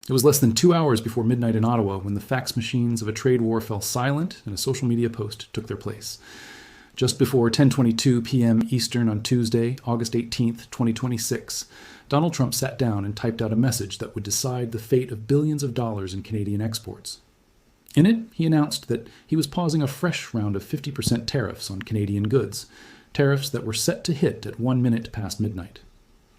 It was less than 2 hours before midnight in Ottawa when the fax machines of a trade war fell silent and a social media post took their place. Just before 10:22 p.m. Eastern on Tuesday, August 18th, 2026, Donald Trump sat down and typed out a message that would decide the fate of billions of dollars in Canadian exports. In it, he announced that he was pausing a fresh round of 50% tariffs on Canadian goods, tariffs that were set to hit at 1 minute past midnight.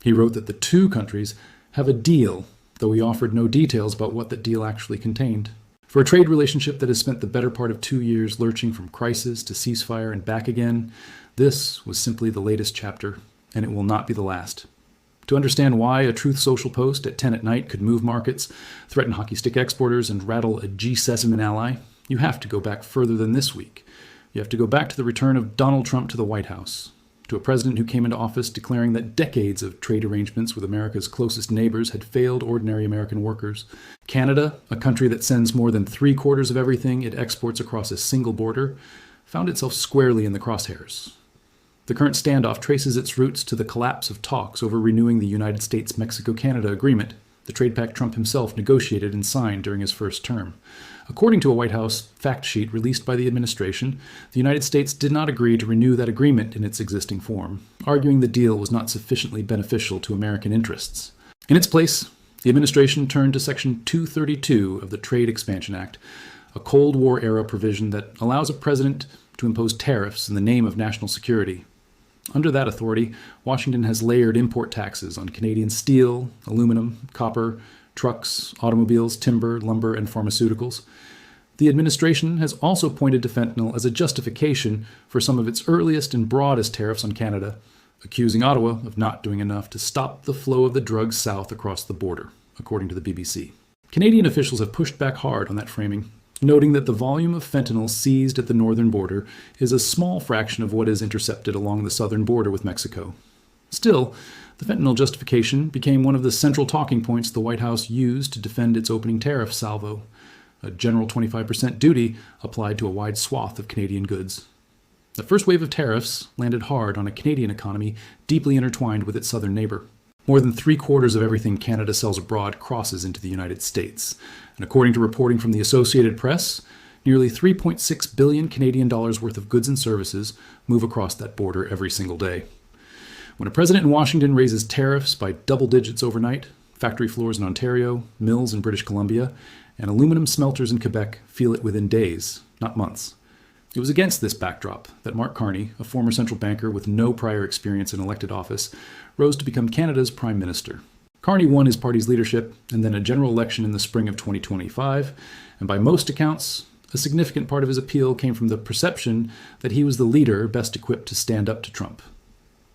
He wrote that the two countries have a deal, though he offered no details about what that deal actually contained. For a trade relationship that has spent the better part of 2 years lurching from crisis to ceasefire and back again, this was simply the latest chapter, and it will not be the last. To understand why a Truth Social post at 10 at night could move markets, threaten hockey stick exporters, and rattle a G7 ally, you have to go back further than this week. You have to go back to the return of Donald Trump to the White House, to a president who came into office declaring that decades of trade arrangements with America's closest neighbors had failed ordinary American workers. Canada, a country that sends more than 3/4 of everything it exports across a single border, found itself squarely in the crosshairs. The current standoff traces its roots to the collapse of talks over renewing the United States-Mexico-Canada agreement, the trade pact Trump himself negotiated and signed during his first term. According to a White House fact sheet released by the administration, the United States did not agree to renew that agreement in its existing form, arguing the deal was not sufficiently beneficial to American interests. In its place, the administration turned to Section 232 of the Trade Expansion Act, a Cold War-era provision that allows a president to impose tariffs in the name of national security. Under that authority, Washington has layered import taxes on Canadian steel, aluminum, copper, trucks, automobiles, timber, lumber, and pharmaceuticals. The administration has also pointed to fentanyl as a justification for some of its earliest and broadest tariffs on Canada, accusing Ottawa of not doing enough to stop the flow of the drugs south across the border, according to the BBC. Canadian officials have pushed back hard on that framing, noting that the volume of fentanyl seized at the northern border is a small fraction of what is intercepted along the southern border with Mexico. Still, the fentanyl justification became one of the central talking points the White House used to defend its opening tariff salvo, a general 25% duty applied to a wide swath of Canadian goods. The first wave of tariffs landed hard on a Canadian economy deeply intertwined with its southern neighbor. More than 3/4 of everything Canada sells abroad crosses into the United States. And according to reporting from the Associated Press, nearly 3.6 billion Canadian dollars worth of goods and services move across that border every single day. When a president in Washington raises tariffs by double digits overnight, factory floors in Ontario, mills in British Columbia, and aluminum smelters in Quebec feel it within days, not months. It was against this backdrop that Mark Carney, a former central banker with no prior experience in elected office, rose to become Canada's Prime Minister. Carney won his party's leadership and then a general election in the spring of 2025, and by most accounts, a significant part of his appeal came from the perception that he was the leader best equipped to stand up to Trump.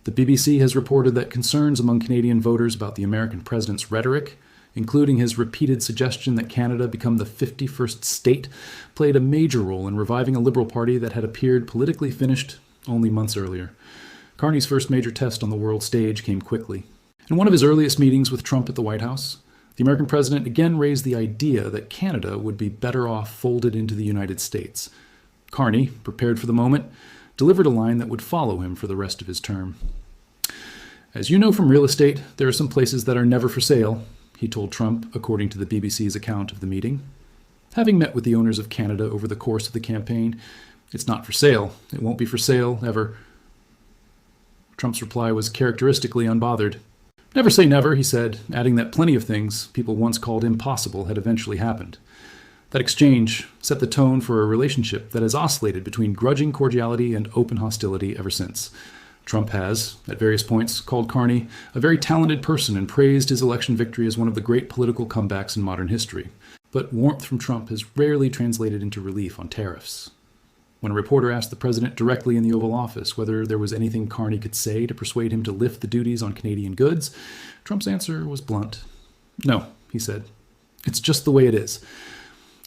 The BBC has reported that concerns among Canadian voters about the American president's rhetoric, including his repeated suggestion that Canada become the 51st state, played a major role in reviving a Liberal Party that had appeared politically finished only months earlier. Carney's first major test on the world stage came quickly. In one of his earliest meetings with Trump at the White House, the American president again raised the idea that Canada would be better off folded into the United States. Carney, prepared for the moment, delivered a line that would follow him for the rest of his term. "As you know from real estate, there are some places that are never for sale," he told Trump, according to the BBC's account of the meeting. Having met with the owners of Canada over the course of the campaign, "It's not for sale. It won't be for sale, ever." Trump's reply was characteristically unbothered. "Never say never," he said, adding that plenty of things people once called impossible had eventually happened. That exchange set the tone for a relationship that has oscillated between grudging cordiality and open hostility ever since. Trump has, at various points, called Carney a very talented person and praised his election victory as one of the great political comebacks in modern history. But warmth from Trump has rarely translated into relief on tariffs. When a reporter asked the president directly in the Oval Office whether there was anything Carney could say to persuade him to lift the duties on Canadian goods, Trump's answer was blunt. "No," he said. "It's just the way it is."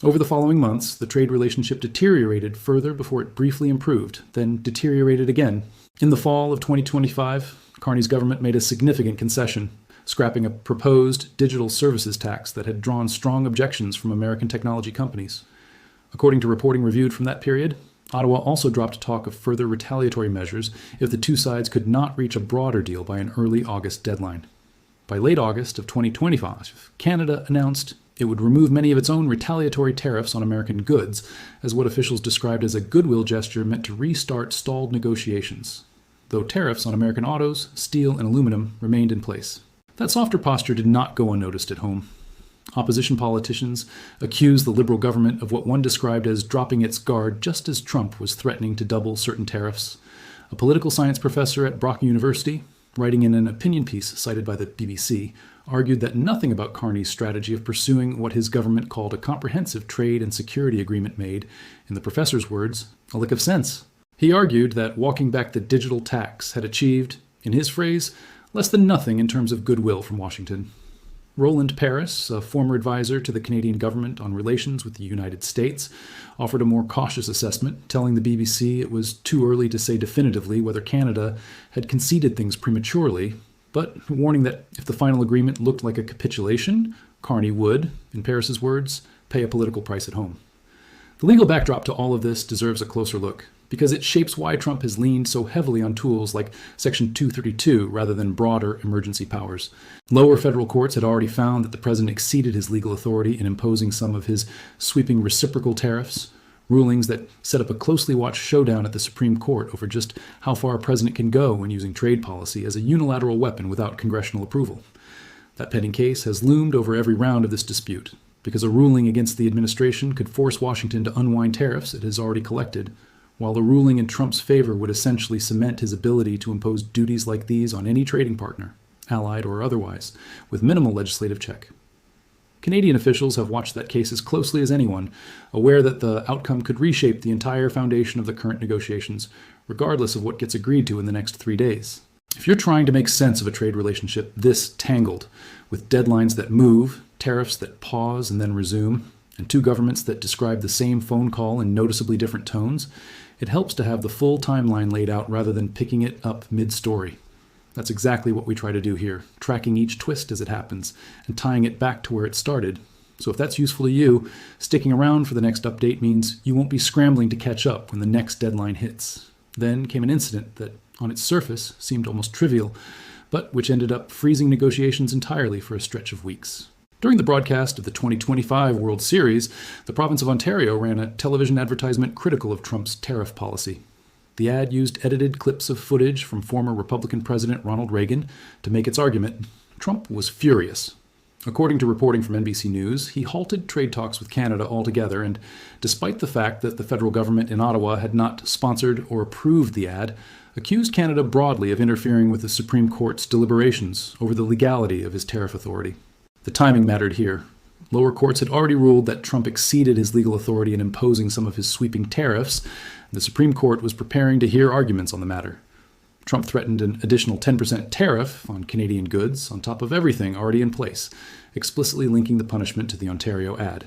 Over the following months, the trade relationship deteriorated further before it briefly improved, then deteriorated again. In the fall of 2025, Carney's government made a significant concession, scrapping a proposed digital services tax that had drawn strong objections from American technology companies. According to reporting reviewed from that period, Ottawa also dropped talk of further retaliatory measures if the two sides could not reach a broader deal by an early August deadline. By late August of 2025, Canada announced It would remove many of its own retaliatory tariffs on American goods, as what officials described as a goodwill gesture meant to restart stalled negotiations, though tariffs on American autos, steel, and aluminum remained in place. That softer posture did not go unnoticed at home. Opposition politicians accused the Liberal government of what one described as dropping its guard just as Trump was threatening to double certain tariffs. A political science professor at Brock University, writing in an opinion piece cited by the BBC, argued that nothing about Carney's strategy of pursuing what his government called a comprehensive trade and security agreement made, in the professor's words, a lick of sense. He argued that walking back the digital tax had achieved, in his phrase, less than nothing in terms of goodwill from Washington. Roland Paris, a former advisor to the Canadian government on relations with the United States, offered a more cautious assessment, telling the BBC it was too early to say definitively whether Canada had conceded things prematurely, but warning that if the final agreement looked like a capitulation, Carney would, in Paris's words, pay a political price at home. The legal backdrop to all of this deserves a closer look, because it shapes why Trump has leaned so heavily on tools like Section 232 rather than broader emergency powers. Lower federal courts had already found that the president exceeded his legal authority in imposing some of his sweeping reciprocal tariffs, rulings that set up a closely watched showdown at the Supreme Court over just how far a president can go when using trade policy as a unilateral weapon without congressional approval. That pending case has loomed over every round of this dispute, because a ruling against the administration could force Washington to unwind tariffs it has already collected, while a ruling in Trump's favor would essentially cement his ability to impose duties like these on any trading partner, allied or otherwise, with minimal legislative check. Canadian officials have watched that case as closely as anyone, aware that the outcome could reshape the entire foundation of the current negotiations, regardless of what gets agreed to in the next 3 days. If you're trying to make sense of a trade relationship this tangled, with deadlines that move, tariffs that pause and then resume, and two governments that describe the same phone call in noticeably different tones, it helps to have the full timeline laid out rather than picking it up mid-story. That's exactly what we try to do here, tracking each twist as it happens and tying it back to where it started. So if that's useful to you, sticking around for the next update means you won't be scrambling to catch up when the next deadline hits. Then came an incident that, on its surface, seemed almost trivial, but which ended up freezing negotiations entirely for a stretch of weeks. During the broadcast of the 2025 World Series, the province of Ontario ran a television advertisement critical of Trump's tariff policy. The ad used edited clips of footage from former Republican President Ronald Reagan to make its argument. Trump was furious. According to reporting from NBC News, he halted trade talks with Canada altogether, and despite the fact that the federal government in Ottawa had not sponsored or approved the ad, accused Canada broadly of interfering with the Supreme Court's deliberations over the legality of his tariff authority. The timing mattered here. Lower courts had already ruled that Trump exceeded his legal authority in imposing some of his sweeping tariffs. The Supreme Court was preparing to hear arguments on the matter. Trump threatened an additional 10% tariff on Canadian goods on top of everything already in place, explicitly linking the punishment to the Ontario ad.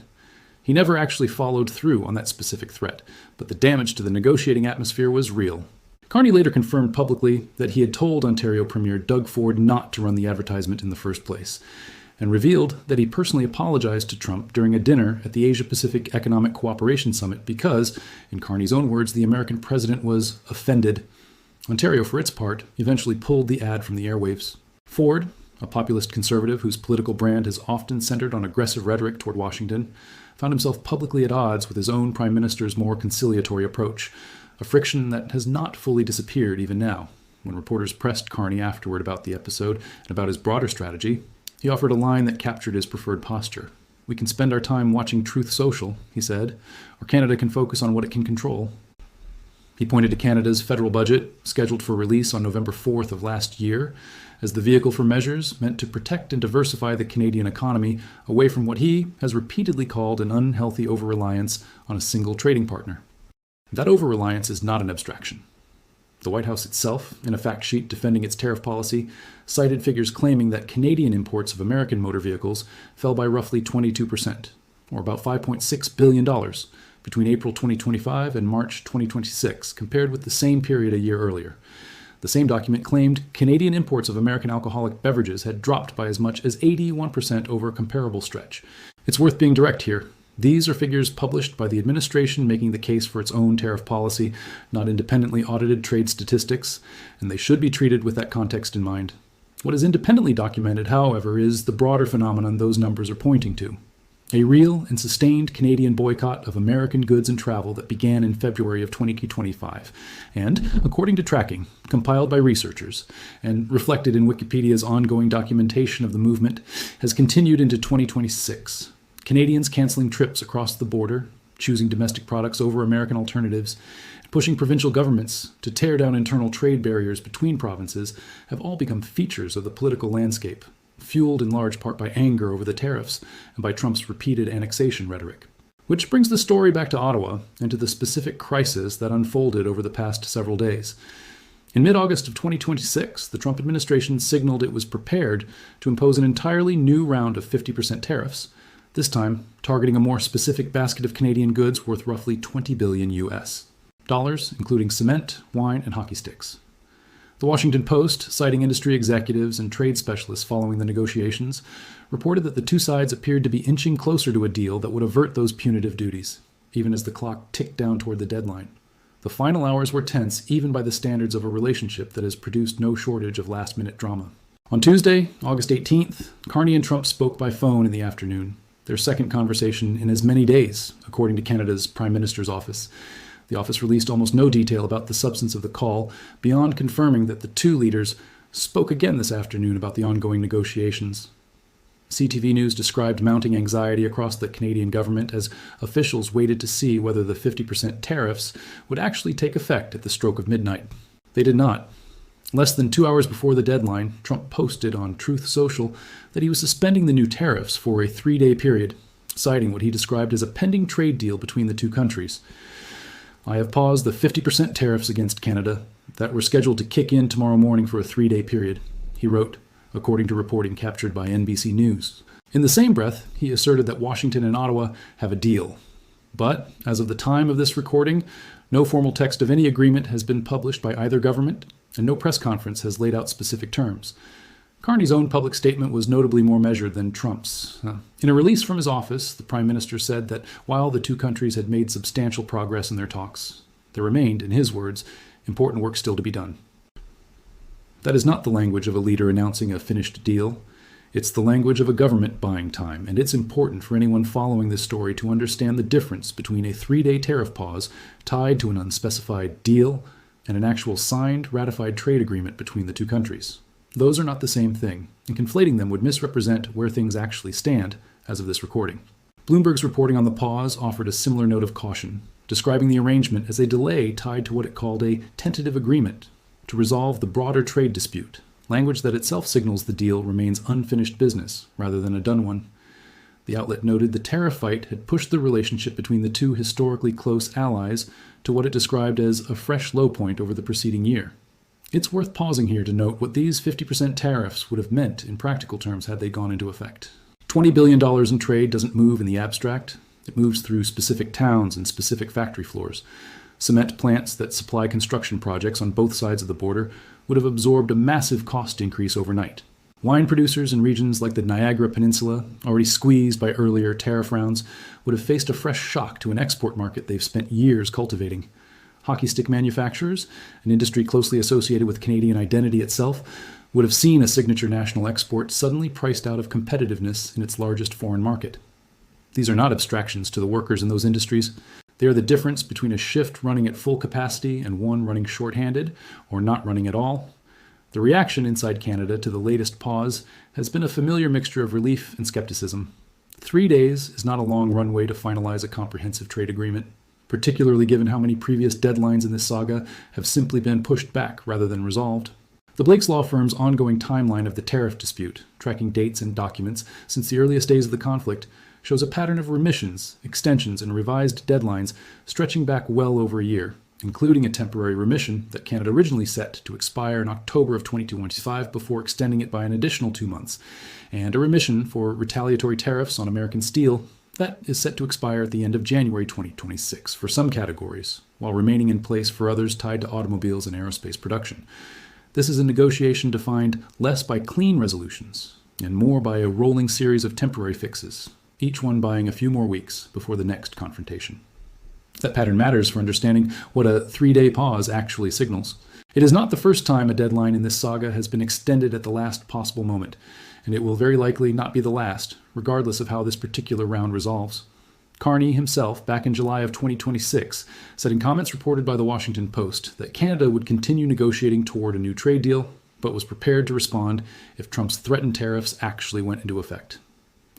He never actually followed through on that specific threat, but the damage to the negotiating atmosphere was real. Carney later confirmed publicly that he had told Ontario Premier Doug Ford not to run the advertisement in the first place, and revealed that he personally apologized to Trump during a dinner at the Asia-Pacific Economic Cooperation Summit because, in Carney's own words, the American president was offended. Ontario, for its part, eventually pulled the ad from the airwaves. Ford, a populist conservative whose political brand has often centered on aggressive rhetoric toward Washington, found himself publicly at odds with his own prime minister's more conciliatory approach, a friction that has not fully disappeared even now. When reporters pressed Carney afterward about the episode and about his broader strategy, he offered a line that captured his preferred posture. "We can spend our time watching Truth Social," he said, "or Canada can focus on what it can control." He pointed to Canada's federal budget, scheduled for release on November 4th of last year, as the vehicle for measures meant to protect and diversify the Canadian economy away from what he has repeatedly called an unhealthy over-reliance on a single trading partner. That over-reliance is not an abstraction. The White House itself, in a fact sheet defending its tariff policy, cited figures claiming that Canadian imports of American motor vehicles fell by roughly 22%, or about $5.6 billion, between April 2025 and March 2026, compared with the same period a year earlier. The same document claimed Canadian imports of American alcoholic beverages had dropped by as much as 81% over a comparable stretch. It's worth being direct here. These are figures published by the administration making the case for its own tariff policy, not independently audited trade statistics, and they should be treated with that context in mind. What is independently documented, however, is the broader phenomenon those numbers are pointing to. A real and sustained Canadian boycott of American goods and travel that began in February of 2025, and, according to tracking compiled by researchers and reflected in Wikipedia's ongoing documentation of the movement, has continued into 2026. Canadians canceling trips across the border, choosing domestic products over American alternatives, and pushing provincial governments to tear down internal trade barriers between provinces have all become features of the political landscape, fueled in large part by anger over the tariffs and by Trump's repeated annexation rhetoric. Which brings the story back to Ottawa and to the specific crisis that unfolded over the past several days. In mid-August of 2026, the Trump administration signaled it was prepared to impose an entirely new round of 50% tariffs, this time targeting a more specific basket of Canadian goods worth roughly $20 billion US dollars, including cement, wine, and hockey sticks. The Washington Post, citing industry executives and trade specialists following the negotiations, reported that the two sides appeared to be inching closer to a deal that would avert those punitive duties, even as the clock ticked down toward the deadline. The final hours were tense even by the standards of a relationship that has produced no shortage of last-minute drama. On Tuesday, August 18th, Carney and Trump spoke by phone in the afternoon, their second conversation in as many days, according to Canada's Prime Minister's office. The office released almost no detail about the substance of the call, beyond confirming that the two leaders spoke again this afternoon about the ongoing negotiations. CTV News described mounting anxiety across the Canadian government as officials waited to see whether the 50% tariffs would actually take effect at the stroke of midnight. They did not. Less than 2 hours before the deadline, Trump posted on Truth Social that he was suspending the new tariffs for a 3-day period, citing what he described as a pending trade deal between the two countries. I have paused the 50% tariffs against Canada that were scheduled to kick in tomorrow morning for a 3-day period, he wrote, according to reporting captured by NBC News. In the same breath, he asserted that Washington and Ottawa have a deal. But, as of the time of this recording, no formal text of any agreement has been published by either government, and no press conference has laid out specific terms. Carney's own public statement was notably more measured than Trump's. In a release from his office, the Prime Minister said that while the two countries had made substantial progress in their talks, there remained, in his words, important work still to be done. That is not the language of a leader announcing a finished deal. It's the language of a government buying time, and it's important for anyone following this story to understand the difference between a 3-day tariff pause tied to an unspecified deal and an actual signed, ratified trade agreement between the two countries. Those are not the same thing, and conflating them would misrepresent where things actually stand as of this recording. Bloomberg's reporting on the pause offered a similar note of caution, describing the arrangement as a delay tied to what it called a tentative agreement to resolve the broader trade dispute, language that itself signals the deal remains unfinished business rather than a done one. The outlet noted the tariff fight had pushed the relationship between the two historically close allies to what it described as a fresh low point over the preceding year. It's worth pausing here to note what these 50% tariffs would have meant in practical terms had they gone into effect. $20 billion in trade doesn't move in the abstract. It moves through specific towns and specific factory floors. Cement plants that supply construction projects on both sides of the border would have absorbed a massive cost increase overnight. Wine producers in regions like the Niagara Peninsula, already squeezed by earlier tariff rounds, would have faced a fresh shock to an export market they've spent years cultivating. Hockey stick manufacturers, an industry closely associated with Canadian identity itself, would have seen a signature national export suddenly priced out of competitiveness in its largest foreign market. These are not abstractions to the workers in those industries. They are the difference between a shift running at full capacity and one running shorthanded, or not running at all. The reaction inside Canada to the latest pause has been a familiar mixture of relief and skepticism. 3 days is not a long runway to finalize a comprehensive trade agreement, particularly given how many previous deadlines in this saga have simply been pushed back rather than resolved. The Blake's law firm's ongoing timeline of the tariff dispute, tracking dates and documents since the earliest days of the conflict, shows a pattern of remissions, extensions, and revised deadlines stretching back well over a year, including a temporary remission that Canada originally set to expire in October of 2025 before extending it by an additional 2 months, and a remission for retaliatory tariffs on American steel that is set to expire at the end of January 2026 for some categories, while remaining in place for others tied to automobiles and aerospace production. This is a negotiation defined less by clean resolutions and more by a rolling series of temporary fixes, each one buying a few more weeks before the next confrontation. That pattern matters for understanding what a 3-day pause actually signals. It is not the first time a deadline in this saga has been extended at the last possible moment, and it will very likely not be the last, regardless of how this particular round resolves. Carney himself, back in July of 2026, said in comments reported by the Washington Post that Canada would continue negotiating toward a new trade deal, but was prepared to respond if Trump's threatened tariffs actually went into effect.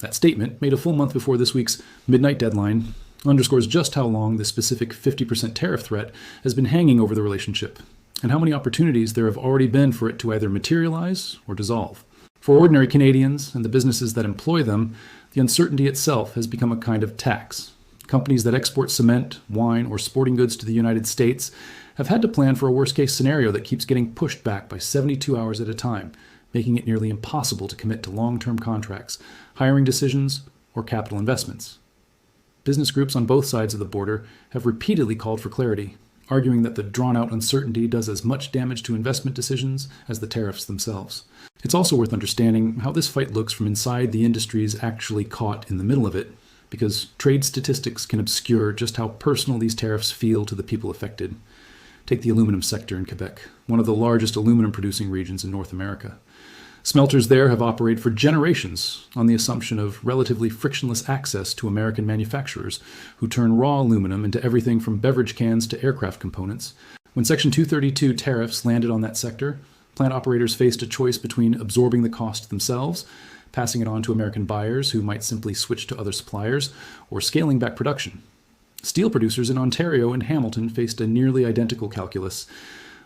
That statement, made a full month before this week's midnight deadline, underscores just how long this specific 50% tariff threat has been hanging over the relationship, and how many opportunities there have already been for it to either materialize or dissolve. For ordinary Canadians and the businesses that employ them, the uncertainty itself has become a kind of tax. Companies that export cement, wine, or sporting goods to the United States have had to plan for a worst-case scenario that keeps getting pushed back by 72 hours at a time, making it nearly impossible to commit to long-term contracts, hiring decisions, or capital investments. Business groups on both sides of the border have repeatedly called for clarity, arguing that the drawn-out uncertainty does as much damage to investment decisions as the tariffs themselves. It's also worth understanding how this fight looks from inside the industries actually caught in the middle of it, because trade statistics can obscure just how personal these tariffs feel to the people affected. Take the aluminum sector in Quebec, one of the largest aluminum-producing regions in North America. Smelters there have operated for generations on the assumption of relatively frictionless access to American manufacturers who turn raw aluminum into everything from beverage cans to aircraft components. When Section 232 tariffs landed on that sector, plant operators faced a choice between absorbing the cost themselves, passing it on to American buyers who might simply switch to other suppliers, or scaling back production. Steel producers in Ontario and Hamilton faced a nearly identical calculus.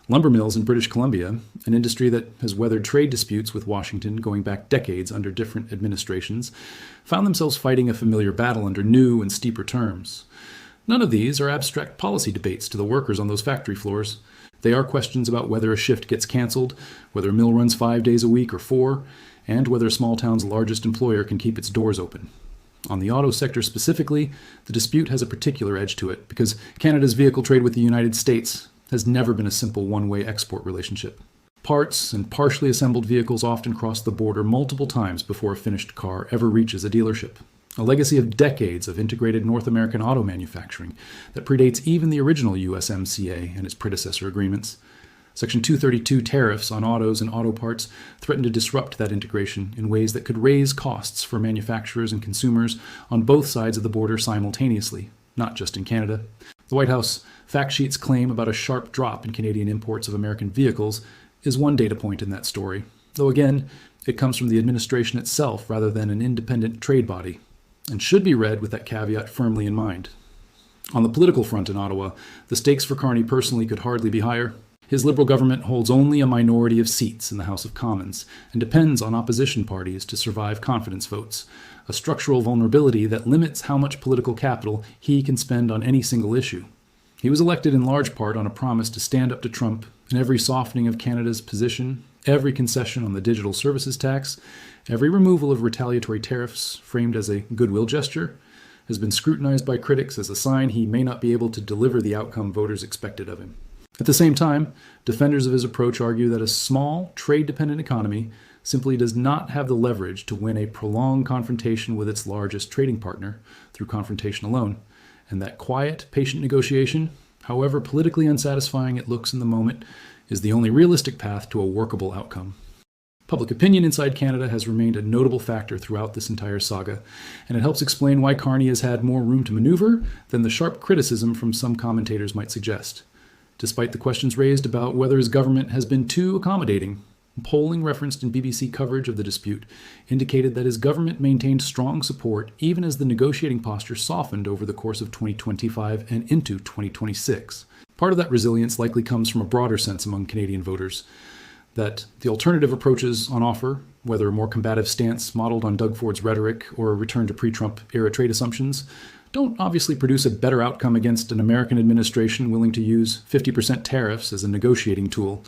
Lumber mills in British Columbia, an industry that has weathered trade disputes with Washington going back decades under different administrations, found themselves fighting a familiar battle under new and steeper terms. None of these are abstract policy debates to the workers on those factory floors. They are questions about whether a shift gets canceled, whether a mill runs 5 days a week or 4, and whether a small town's largest employer can keep its doors open. On the auto sector specifically, the dispute has a particular edge to it because Canada's vehicle trade with the United States has never been a simple one-way export relationship. Parts and partially assembled vehicles often cross the border multiple times before a finished car ever reaches a dealership. A legacy of decades of integrated North American auto manufacturing that predates even the original USMCA and its predecessor agreements. Section 232 tariffs on autos and auto parts threaten to disrupt that integration in ways that could raise costs for manufacturers and consumers on both sides of the border simultaneously, not just in Canada. The White House fact sheet's claim about a sharp drop in Canadian imports of American vehicles is one data point in that story, though again, it comes from the administration itself rather than an independent trade body, and should be read with that caveat firmly in mind. On the political front in Ottawa, the stakes for Carney personally could hardly be higher. His Liberal government holds only a minority of seats in the House of Commons and depends on opposition parties to survive confidence votes, a structural vulnerability that limits how much political capital he can spend on any single issue. He was elected in large part on a promise to stand up to Trump in every softening of Canada's position, every concession on the digital services tax, every removal of retaliatory tariffs framed as a goodwill gesture, has been scrutinized by critics as a sign he may not be able to deliver the outcome voters expected of him. At the same time, defenders of his approach argue that a small, trade-dependent economy simply does not have the leverage to win a prolonged confrontation with its largest trading partner through confrontation alone, and that quiet, patient negotiation, however politically unsatisfying it looks in the moment, is the only realistic path to a workable outcome. Public opinion inside Canada has remained a notable factor throughout this entire saga, and it helps explain why Carney has had more room to maneuver than the sharp criticism from some commentators might suggest. Despite the questions raised about whether his government has been too accommodating, polling referenced in BBC coverage of the dispute indicated that his government maintained strong support even as the negotiating posture softened over the course of 2025 and into 2026. Part of that resilience likely comes from a broader sense among Canadian voters that the alternative approaches on offer, whether a more combative stance modeled on Doug Ford's rhetoric or a return to pre-Trump era trade assumptions, don't obviously produce a better outcome against an American administration willing to use 50% tariffs as a negotiating tool.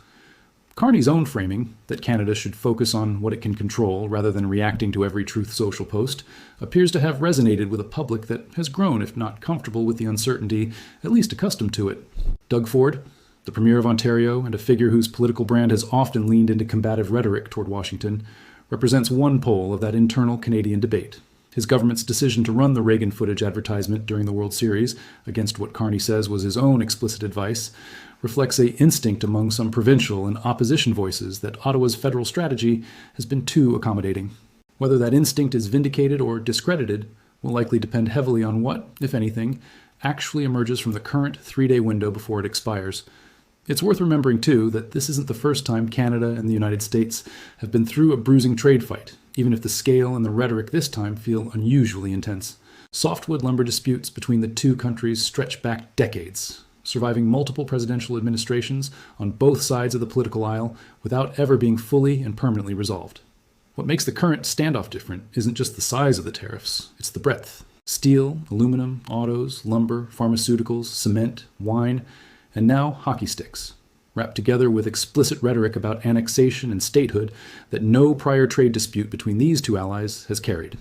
Carney's own framing, that Canada should focus on what it can control rather than reacting to every Truth Social post, appears to have resonated with a public that has grown, if not comfortable with the uncertainty, at least accustomed to it. Doug Ford, the Premier of Ontario and a figure whose political brand has often leaned into combative rhetoric toward Washington, represents one pole of that internal Canadian debate. His government's decision to run the Reagan footage advertisement during the World Series, against what Carney says was his own explicit advice, reflects an instinct among some provincial and opposition voices that Ottawa's federal strategy has been too accommodating. Whether that instinct is vindicated or discredited will likely depend heavily on what, if anything, actually emerges from the current 3-day window before it expires. It's worth remembering, too, that this isn't the first time Canada and the United States have been through a bruising trade fight, even if the scale and the rhetoric this time feel unusually intense. Softwood lumber disputes between the two countries stretch back decades, surviving multiple presidential administrations on both sides of the political aisle without ever being fully and permanently resolved. What makes the current standoff different isn't just the size of the tariffs, it's the breadth. Steel, aluminum, autos, lumber, pharmaceuticals, cement, wine, and now hockey sticks, wrapped together with explicit rhetoric about annexation and statehood that no prior trade dispute between these two allies has carried.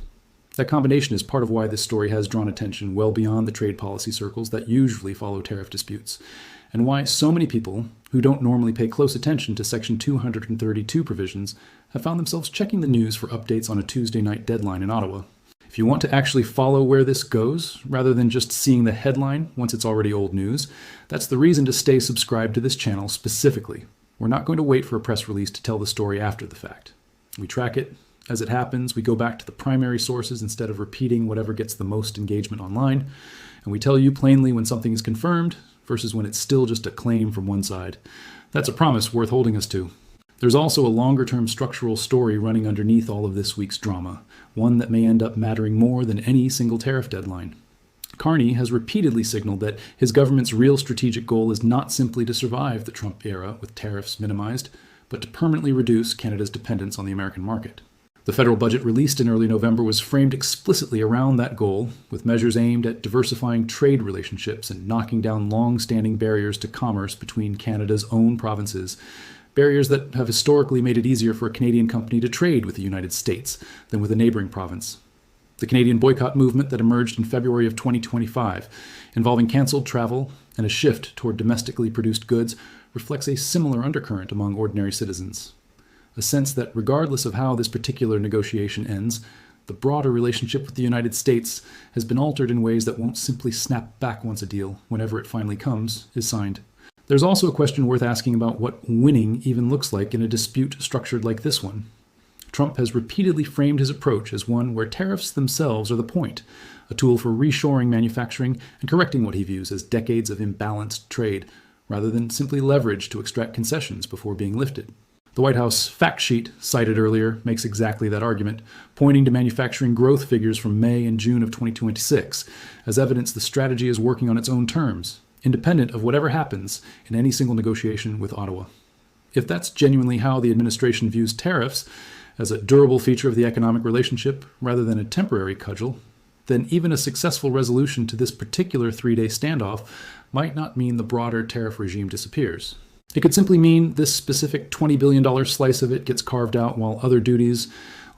That combination is part of why this story has drawn attention well beyond the trade policy circles that usually follow tariff disputes, and why so many people who don't normally pay close attention to Section 232 provisions have found themselves checking the news for updates on a Tuesday night deadline in Ottawa. If you want to actually follow where this goes, rather than just seeing the headline once it's already old news, that's the reason to stay subscribed to this channel specifically. We're not going to wait for a press release to tell the story after the fact. We track it as it happens, we go back to the primary sources instead of repeating whatever gets the most engagement online, and we tell you plainly when something is confirmed versus when it's still just a claim from one side. That's a promise worth holding us to. There's also a longer-term structural story running underneath all of this week's drama, one that may end up mattering more than any single tariff deadline. Carney has repeatedly signaled that his government's real strategic goal is not simply to survive the Trump era with tariffs minimized, but to permanently reduce Canada's dependence on the American market. The federal budget released in early November was framed explicitly around that goal, with measures aimed at diversifying trade relationships and knocking down long-standing barriers to commerce between Canada's own provinces, barriers that have historically made it easier for a Canadian company to trade with the United States than with a neighboring province. The Canadian boycott movement that emerged in February of 2025, involving cancelled travel and a shift toward domestically produced goods, reflects a similar undercurrent among ordinary citizens. A sense that regardless of how this particular negotiation ends, the broader relationship with the United States has been altered in ways that won't simply snap back once a deal, whenever it finally comes, is signed. There's also a question worth asking about what winning even looks like in a dispute structured like this one. Trump has repeatedly framed his approach as one where tariffs themselves are the point, a tool for reshoring manufacturing and correcting what he views as decades of imbalanced trade, rather than simply leverage to extract concessions before being lifted. The White House fact sheet cited earlier makes exactly that argument, pointing to manufacturing growth figures from May and June of 2026 as evidence the strategy is working on its own terms, independent of whatever happens in any single negotiation with Ottawa. If that's genuinely how the administration views tariffs, as a durable feature of the economic relationship rather than a temporary cudgel, then even a successful resolution to this particular 3-day standoff might not mean the broader tariff regime disappears. It could simply mean this specific $20 billion slice of it gets carved out while other duties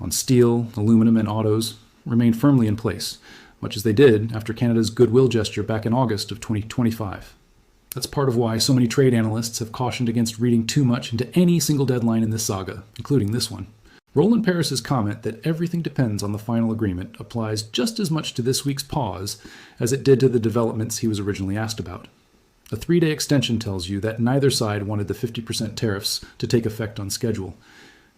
on steel, aluminum, and autos remain firmly in place, much as they did after Canada's goodwill gesture back in August of 2025. That's part of why so many trade analysts have cautioned against reading too much into any single deadline in this saga, including this one. Roland Paris's comment that everything depends on the final agreement applies just as much to this week's pause as it did to the developments he was originally asked about. A 3-day extension tells you that neither side wanted the 50% tariffs to take effect on schedule.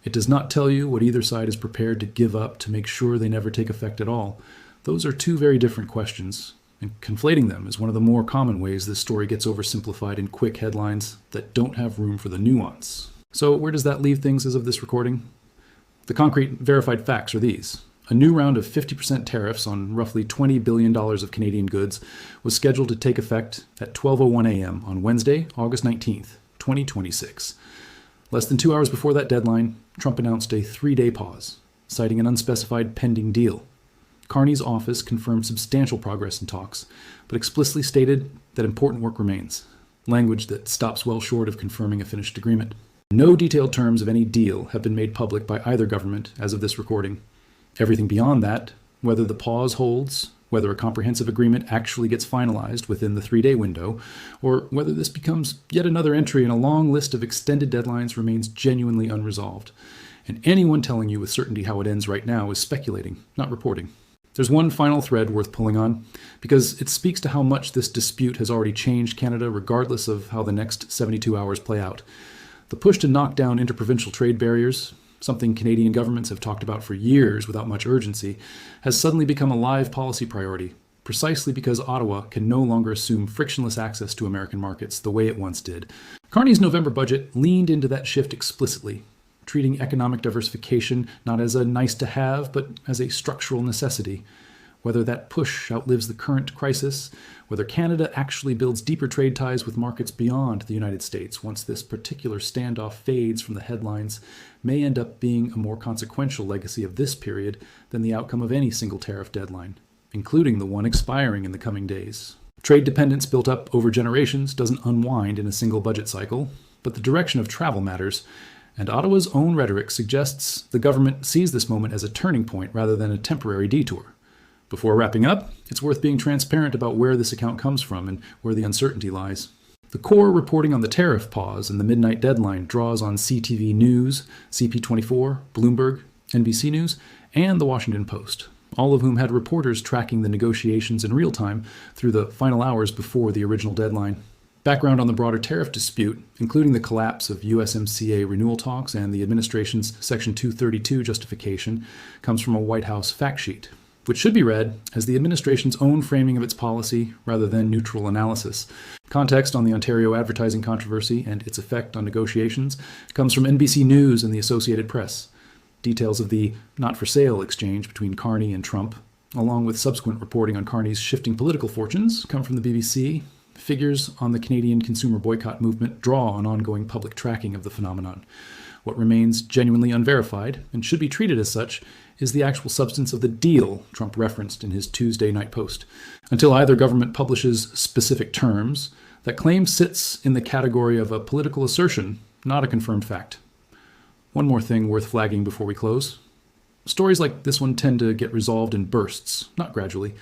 It does not tell you what either side is prepared to give up to make sure they never take effect at all. Those are two very different questions, and conflating them is one of the more common ways this story gets oversimplified in quick headlines that don't have room for the nuance. So where does that leave things as of this recording? The concrete verified facts are these. A new round of 50% tariffs on roughly $20 billion of Canadian goods was scheduled to take effect at 12:01 a.m. on Wednesday, August 19th, 2026. Less than 2 hours before that deadline, Trump announced a 3-day pause, citing an unspecified pending deal. Carney's office confirmed substantial progress in talks, but explicitly stated that important work remains, language that stops well short of confirming a finished agreement. No detailed terms of any deal have been made public by either government as of this recording. Everything beyond that, whether the pause holds, whether a comprehensive agreement actually gets finalized within the 3-day window, or whether this becomes yet another entry in a long list of extended deadlines remains genuinely unresolved. And anyone telling you with certainty how it ends right now is speculating, not reporting. There's one final thread worth pulling on, because it speaks to how much this dispute has already changed Canada regardless of how the next 72 hours play out. The push to knock down interprovincial trade barriers, something Canadian governments have talked about for years without much urgency, has suddenly become a live policy priority, precisely because Ottawa can no longer assume frictionless access to American markets the way it once did. Carney's November budget leaned into that shift explicitly, treating economic diversification not as a nice-to-have, but as a structural necessity. Whether that push outlives the current crisis, whether Canada actually builds deeper trade ties with markets beyond the United States once this particular standoff fades from the headlines, may end up being a more consequential legacy of this period than the outcome of any single tariff deadline, including the one expiring in the coming days. Trade dependence built up over generations doesn't unwind in a single budget cycle, but the direction of travel matters, and Ottawa's own rhetoric suggests the government sees this moment as a turning point rather than a temporary detour. Before wrapping up, it's worth being transparent about where this account comes from and where the uncertainty lies. The core reporting on the tariff pause and the midnight deadline draws on CTV News, CP24, Bloomberg, NBC News, and the Washington Post, all of whom had reporters tracking the negotiations in real time through the final hours before the original deadline. Background on the broader tariff dispute, including the collapse of USMCA renewal talks and the administration's Section 232 justification, comes from a White House fact sheet, which should be read as the administration's own framing of its policy rather than neutral analysis. Context on the Ontario advertising controversy and its effect on negotiations comes from NBC News and the Associated Press. Details of the not-for-sale exchange between Carney and Trump, along with subsequent reporting on Carney's shifting political fortunes, come from the BBC. Figures on the Canadian consumer boycott movement draw on ongoing public tracking of the phenomenon. What remains genuinely unverified, and should be treated as such, is the actual substance of the deal Trump referenced in his Tuesday night post. Until either government publishes specific terms, that claim sits in the category of a political assertion, not a confirmed fact. One more thing worth flagging before we close. Stories like this one tend to get resolved in bursts, not gradually.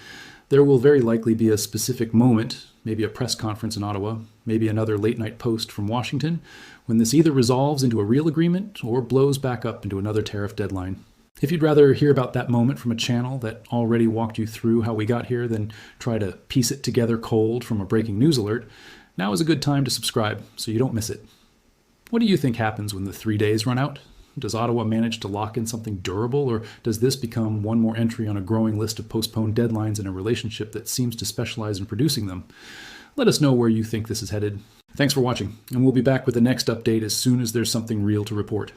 There will very likely be a specific moment, maybe a press conference in Ottawa, maybe another late-night post from Washington, when this either resolves into a real agreement or blows back up into another tariff deadline. If you'd rather hear about that moment from a channel that already walked you through how we got here than try to piece it together cold from a breaking news alert, now is a good time to subscribe so you don't miss it. What do you think happens when the 3 days run out? Does Ottawa manage to lock in something durable, or does this become one more entry on a growing list of postponed deadlines in a relationship that seems to specialize in producing them? Let us know where you think this is headed. Thanks for watching, and we'll be back with the next update as soon as there's something real to report.